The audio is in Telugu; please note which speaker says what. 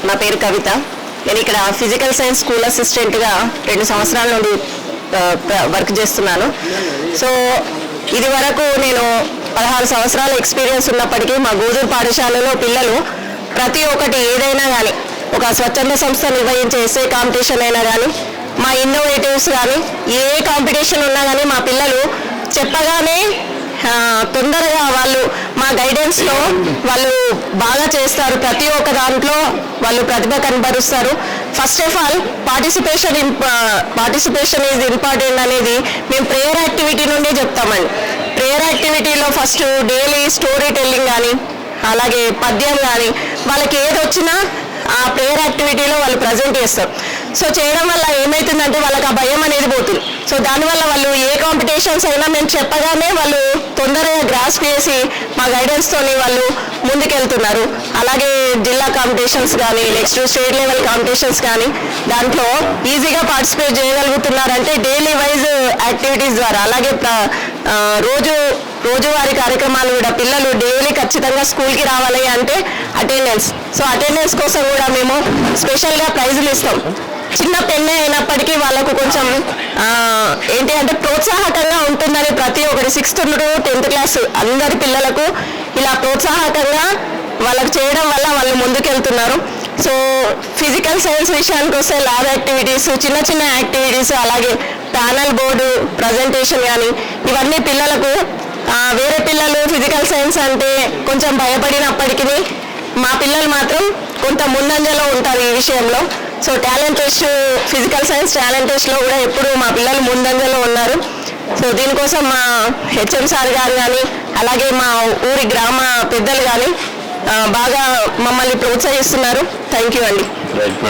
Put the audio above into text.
Speaker 1: నా పేరు కవిత. నేను ఇక్కడ ఫిజికల్ సైన్స్ స్కూల్ అసిస్టెంట్గా 2 సంవత్సరాల నుండి వర్క్ చేస్తున్నాను. సో ఇది వరకు నేను 16 సంవత్సరాల ఎక్స్పీరియన్స్ ఉన్నప్పటికీ మా గోజూరు పాఠశాలలో పిల్లలు ప్రతి ఒక్కటి ఏదైనా కానీ, ఒక స్వచ్ఛంద సంస్థ నిర్వహించే ఎస్ఏ కాంపిటీషన్ అయినా కానీ, మా ఇన్నోవేటివ్స్ కానీ, ఏ కాంపిటీషన్ ఉన్నా కానీ మా పిల్లలు చెప్పగానే తొందరగా వాళ్ళు మా గైడెన్స్లో వాళ్ళు బాగా చేస్తారు. ప్రతి ఒక్క దాంట్లో వాళ్ళు ప్రతిభ కనబరుస్తారు. First of all participation is important అనేది మేము ప్రేయర్ యాక్టివిటీ నుండి చెప్తామండి. ప్రేయర్ యాక్టివిటీలో ఫస్ట్ డైలీ స్టోరీ టెల్లింగ్ కానీ, అలాగే పద్యం కానీ, వాళ్ళకి ఏది వచ్చినా ఆ ప్రేయర్ యాక్టివిటీలో వాళ్ళు ప్రజెంట్ చేస్తారు. సో చేయడం వల్ల ఏమవుతుందంటే వాళ్ళకి ఆ భయం అనేది పోతుంది. సో దానివల్ల వాళ్ళు ఏ కాంపిటీషన్స్ అయినా మేము చెప్పగానే వాళ్ళు తొందరగా గ్రాస్ప్ చేసి మా గైడెన్స్తోని వాళ్ళు ముందుకెళ్తున్నారు. అలాగే జిల్లా కాంపిటీషన్స్ కానీ, నెక్స్ట్ స్టేట్ లెవెల్ కాంపిటీషన్స్ కానీ దాంట్లో ఈజీగా పార్టిసిపేట్ చేయగలుగుతున్నారంటే డైలీ వైజ్ యాక్టివిటీస్ ద్వారా. అలాగే రోజువారీ కార్యక్రమాలు కూడా పిల్లలు డైలీ ఖచ్చితంగా స్కూల్కి రావాలి అంటే అటెండెన్స్. సో అటెండెన్స్ కోసం కూడా మేము స్పెషల్గా ప్రైజులు ఇస్తాం. చిన్న పెన్నే అయినప్పటికీ వాళ్ళకు కొంచెం ఏంటి అంటే ప్రోత్సాహకంగా ఉంటుందని ప్రతి ఒక్కరి 6th to 10th క్లాస్ అందరి పిల్లలకు ఇలా ప్రోత్సాహకంగా వాళ్ళకు చేయడం వల్ల వాళ్ళు ముందుకెళ్తున్నారు. సో ఫిజికల్ సైన్స్ విషయానికి వస్తే ల్యాబ్ యాక్టివిటీస్, చిన్న చిన్న యాక్టివిటీస్, అలాగే ప్యానల్ బోర్డు ప్రజెంటేషన్ కానీ ఇవన్నీ పిల్లలకు వేరే పిల్లలు ఫిజికల్ సైన్స్ అంటే కొంచెం భయపడినప్పటికీ మా పిల్లలు మాత్రం కొంత ముందంజలో ఉంటారు ఈ విషయంలో. So talent test, physical science talent టెస్ట్లో కూడా ఎప్పుడు మా పిల్లలు ముందంజలో ఉన్నారు. సో దీనికోసం మా హెచ్ఎం సార్ గారు కానీ, అలాగే మా ఊరి గ్రామ పెద్దలు కానీ బాగా మమ్మల్ని ప్రోత్సహిస్తున్నారు. థ్యాంక్ యూ అండి.